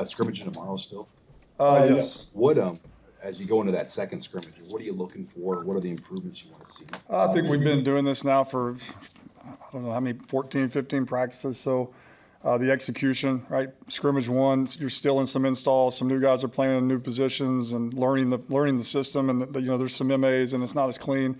scrimmaging tomorrow still? Yes. What as you go into that second scrimmage, what are you looking for? What are the improvements you want to see? I think we've been doing this now for, I don't know how many, 14, 15 practices. So the execution, right? Scrimmage one, you're still in some installs. Some new guys are playing in new positions and learning the system. And there's some MAs and it's not as clean.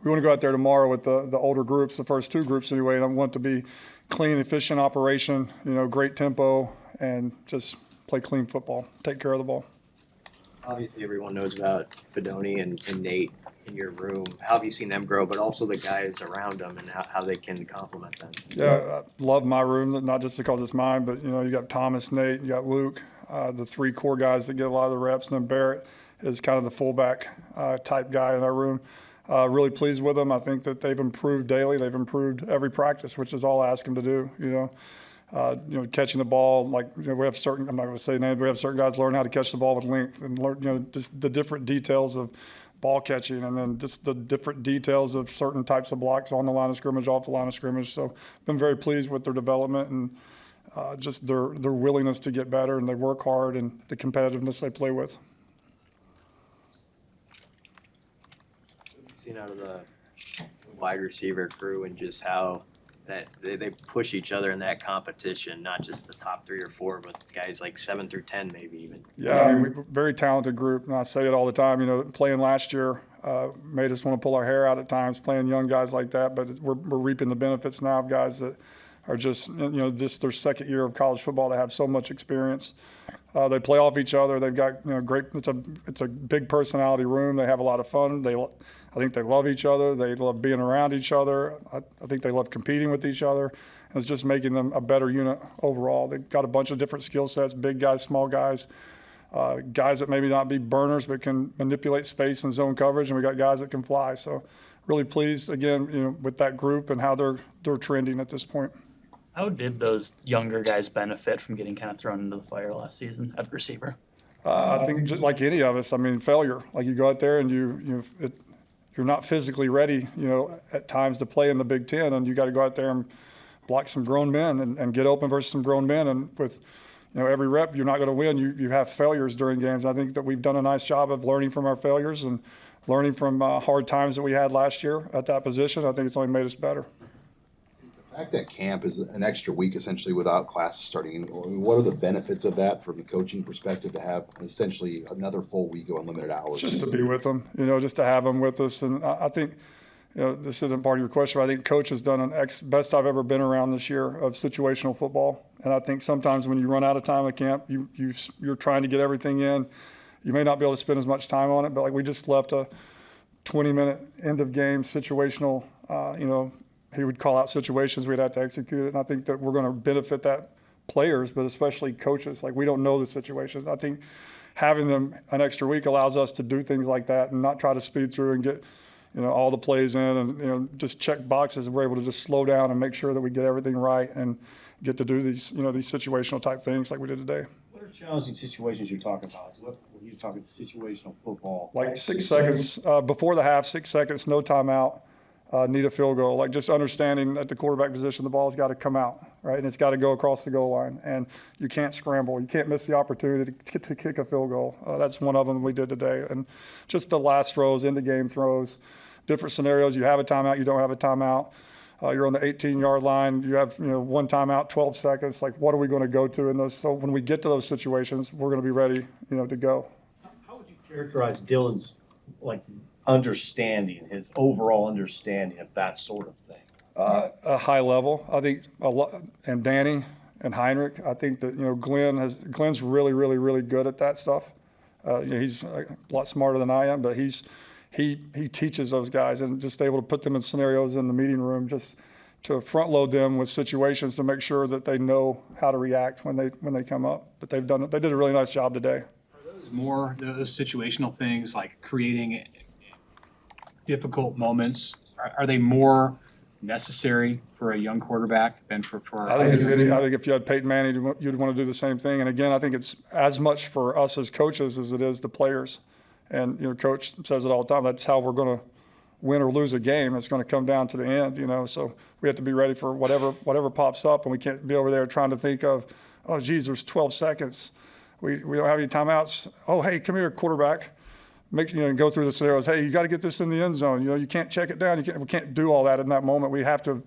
We want to go out there tomorrow with the older groups, the first two groups anyway. And I want it to be clean, efficient operation. Great tempo, and just play clean football. Take care of the ball. Obviously, everyone knows about Fedoni and Nate in your room. How have you seen them grow, but also the guys around them and how they can complement them? Yeah, I love my room, not just because it's mine, but, you got Thomas, Nate, you got Luke, the three core guys that get a lot of the reps, and then Barrett is kind of the fullback type guy in our room. Really pleased with them. I think that they've improved daily. They've improved every practice, which is all I ask them to do, catching the ball, we have certain, I'm not going to say names, we have certain guys learn how to catch the ball with length and learn, just the different details of ball catching, and then just the different details of certain types of blocks on the line of scrimmage, off the line of scrimmage. So been very pleased with their development and just their willingness to get better, and they work hard, and the competitiveness they play with. What have you seen out of the wide receiver crew and just how that they push each other in that competition, not just the top 3 or 4, but guys like 7 through 10 maybe even. Yeah, we're a very talented group, and I say it all the time. Playing last year made us want to pull our hair out at times, playing young guys like that, but we're reaping the benefits now of guys that are just their second year of college football. They have so much experience. They play off each other. They've got great. It's a big personality room. They have a lot of fun. I think they love each other. They love being around each other. I think they love competing with each other. And it's just making them a better unit overall. They've got a bunch of different skill sets: big guys, small guys, guys that maybe not be burners but can manipulate space and zone coverage, and we got guys that can fly. So really pleased again, with that group and how they're trending at this point. How did those younger guys benefit from getting kind of thrown into the fire last season at receiver? I think just like any of us, failure. Like you go out there and you're not physically ready, at times to play in the Big Ten, and you got to go out there and block some grown men and get open versus some grown men. And with, every rep, you're not going to win. You have failures during games. I think that we've done a nice job of learning from our failures and learning from hard times that we had last year at that position. I think it's only made us better. The fact that camp is an extra week essentially without classes starting, what are the benefits of that from the coaching perspective to have essentially another full week of unlimited hours? Just to be with them, just to have them with us. And I think, this isn't part of your question, but I think Coach has done best I've ever been around this year of situational football. And I think sometimes when you run out of time at camp, you're trying to get everything in. You may not be able to spend as much time on it, but we just left a 20-minute end of game situational, he would call out situations we'd have to execute it. And I think that we're going to benefit that players, but especially coaches. We don't know the situations. I think having them an extra week allows us to do things like that and not try to speed through and get, all the plays in and, just check boxes. We're able to just slow down and make sure that we get everything right and get to do these, these situational type things like we did today. What are challenging situations you're talking about? What you're talking situational football? 6 seconds before the half, 6 seconds, no timeout. Need a field goal. Just understanding at the quarterback position, the ball's got to come out, right? And it's got to go across the goal line. And you can't scramble. You can't miss the opportunity to kick a field goal. That's one of them we did today. And just the last throws, in the game throws, different scenarios. You have a timeout, you don't have a timeout. You're on the 18-yard line. You have, one timeout, 12 seconds. What are we going to go to in those? So when we get to those situations, we're going to be ready, to go. How would you characterize Dylan's, understanding, his overall understanding of that sort of thing? A high level, I think, a lot, and Danny and Heinrich. I think that Glenn's really, really, really good at that stuff. He's a lot smarter than I am, but he teaches those guys and just able to put them in scenarios in the meeting room, just to front load them with situations to make sure that they know how to react when they come up. But they did a really nice job today. Are those situational things like creating difficult moments, are they more necessary for a young quarterback than for I think if you had Peyton Manning, you'd want to do the same thing. And again, I think it's as much for us as coaches as it is the players. And Coach says it all the time. That's how we're going to win or lose a game. It's going to come down to the end. So we have to be ready for whatever pops up, and we can't be over there trying to think of, oh, geez, there's 12 seconds. We don't have any timeouts. Oh, hey, come here, quarterback. Go through the scenarios. Hey, you got to get this in the end zone. You can't check it down. We can't do all that in that moment. We have to,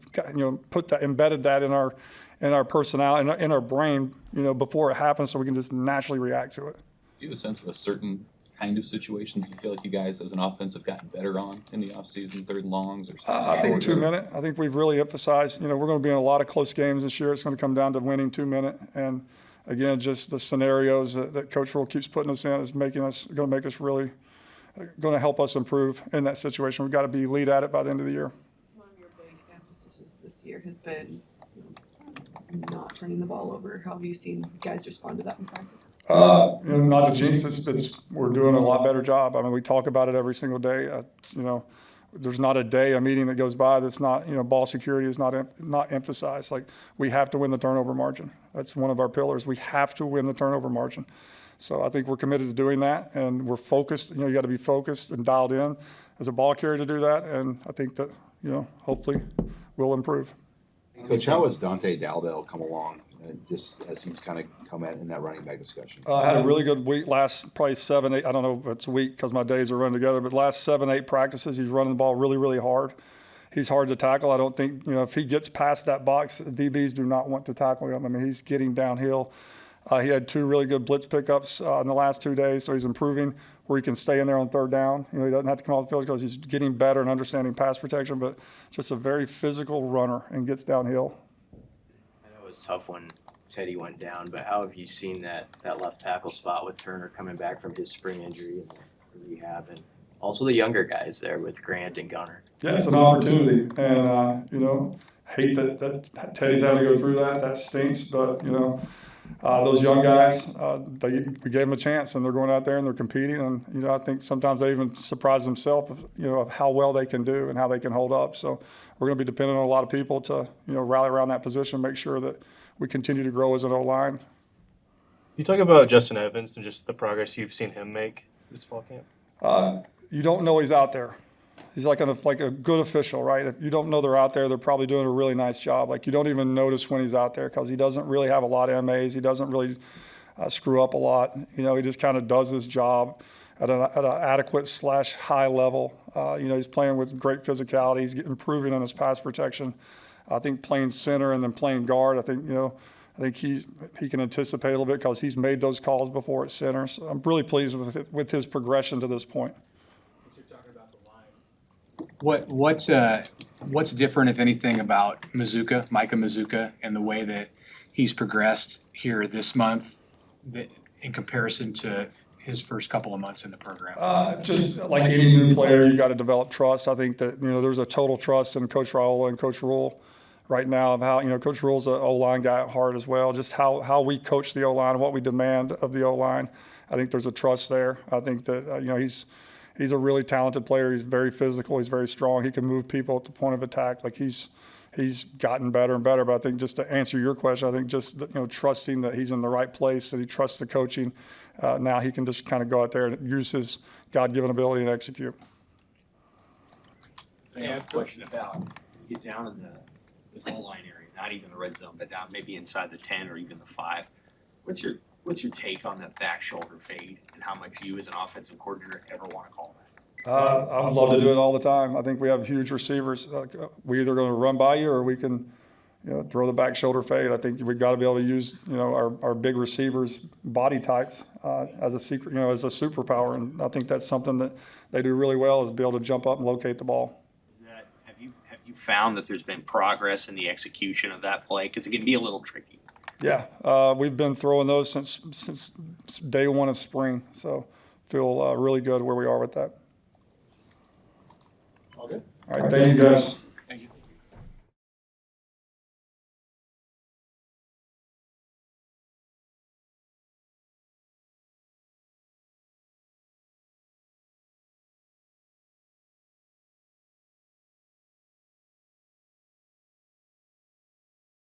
embedded that in our personality, in our brain, before it happens, so we can just naturally react to it. Do you have a sense of a certain kind of situation that you feel like you guys as an offense have gotten better on in the offseason, third and longs or something? I think 2 minute. I think we've really emphasized, we're going to be in a lot of close games this year. It's going to come down to winning 2 minute. And again, just the scenarios that Coach Rule keeps putting us in is going to make us really, going to help us improve in that situation. We've got to be lead at it by the end of the year. One of your big emphases this year has been not turning the ball over. How have you seen guys respond to that in practice? Not to jinx this, we're doing a lot better job. I mean, we talk about it every single day. There's not a meeting that goes by that's not, ball security is not emphasized. Like, we have to win the turnover margin. That's one of our pillars. We have to win the turnover margin. So I think we're committed to doing that, and we're focused. You got to be focused and dialed in as a ball carrier to do that. And I think that, hopefully we'll improve. Coach, how has Dante Dowdell come along, just as he's kind of come in that running back discussion? I had a really good week last, probably 7, 8, I don't know if it's a week because my days are run together, but last 7, 8 practices, he's running the ball really, really hard. He's hard to tackle. I don't think, if he gets past that box, DBs do not want to tackle him. I mean, he's getting downhill. He had 2 really good blitz pickups in the last 2 days, so he's improving where he can stay in there on third down. He doesn't have to come off the field because he's getting better and understanding pass protection, but just a very physical runner and gets downhill. I know it was tough when Teddy went down, but how have you seen that left tackle spot with Turner coming back from his spring injury and rehab, and also the younger guys there with Grant and Gunner? Yeah, it's an opportunity, and hate that Teddy's having to go through that. That stinks, but those young guys, we gave them a chance, and they're going out there and they're competing, and I think sometimes they even surprise themselves, of how well they can do and how they can hold up. So we're going to be dependent on a lot of people to rally around that position, make sure that we continue to grow as an O-line. You talk about Justin Evans and just the progress you've seen him make this fall camp. You don't know he's out there. He's like a good official, right? If you don't know they're out there, they're probably doing a really nice job. Like, you don't even notice when he's out there because he doesn't really have a lot of MAs. He doesn't really screw up a lot. He just kind of does his job at an adequate / high level. He's playing with great physicality. He's improving on his pass protection. I think playing center and then playing guard, I think he can anticipate a little bit because he's made those calls before at center. So I'm really pleased with his progression to this point. What's different, if anything, about Micah Mazuka, and the way that he's progressed here this month in comparison to his first couple of months in the program? Just like any new player, you got to develop trust. I think that there's a total trust in Coach Raiola and Coach Rule right now of how Coach Rule's an O-line guy at heart as well. Just how we coach the O-line, what we demand of the O-line. I think there's a trust there. I think that he's a really talented player. He's very physical. He's very strong. He can move people at the point of attack. Like, he's gotten better and better. But I think, just to answer your question, I think just trusting that he's in the right place, that he trusts the coaching. Now he can just kind of go out there and use his God-given ability and execute. I have a question about get down in the goal line area, not even the red zone, but down maybe inside the 10 or even the 5. What's your take on that back shoulder fade, and how much you as an offensive coordinator ever want to call that? I would love to do it all the time. I think we have huge receivers. We're either going to run by you or we can throw the back shoulder fade. I think we've got to be able to use our big receivers' body types as a secret, as a superpower, and I think that's something that they do really well, is be able to jump up and locate the ball. Have you found that there's been progress in the execution of that play? Because it can be a little tricky. Yeah, we've been throwing those since day one of spring, so feel really good where we are with that. All good. All right, thank you guys.